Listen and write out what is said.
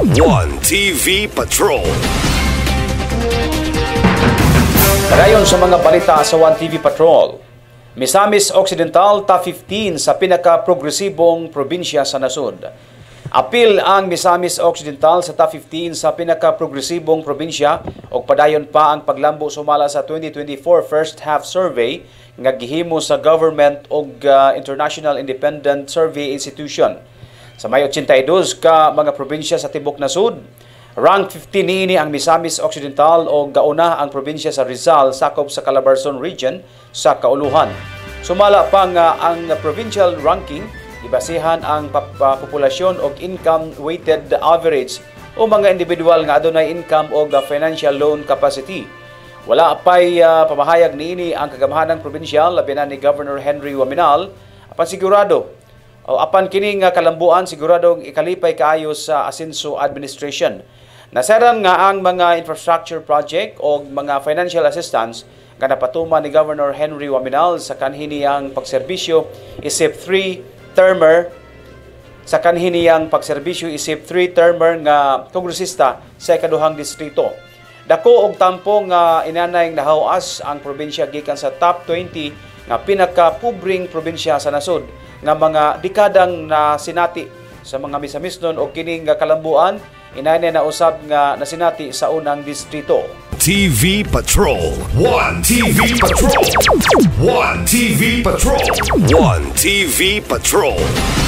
One TV Patrol. Dayon sa mga balita sa One TV Patrol. Misamis Occidental top 15 sa pinaka-progresibong probinsya sa nasod. Apil ang Misamis Occidental sa top 15 sa pinaka-progresibong probinsya ug padayon pa ang paglambo sumala sa 2024 first half survey nga gihimo sa government ug International Independent Survey Institution. Sa may 82 ka mga probinsya sa tibok nasod, rank 15 niini ang Misamis Occidental o gauna ang probinsya sa Rizal sakop sa Calabarzon region sa kauluhan. Sumala pa nga ang provincial ranking ibasihan ang populasyon o income weighted average o mga individual nga adunay income o financial loan capacity. Wala pay pamahayag niini ang kagamahanang provincial labi na ni Governor Henry Waminal apan sigurado o apan kini nga kalambuan siguradong ikalipay kaayo sa Asenso administration. Nasaran nga ang mga infrastructure project o mga financial assistance nga napatuman ni Governor Henry Waminal sa kanhiniyang pagserbisyo isip 3-termer nga kongresista sa ikaduhang distrito. Dako og tampo nga inanay nahawas ang probinsya gikan sa top 20 nga pinaka-pubring probinsya sa nasod nga mga dekadang nasinati sa mga misamisnon o kining nga kalambuan inanay na usab nga nasinati sa unang distrito. TV Patrol. One TV Patrol. One TV Patrol. One TV Patrol.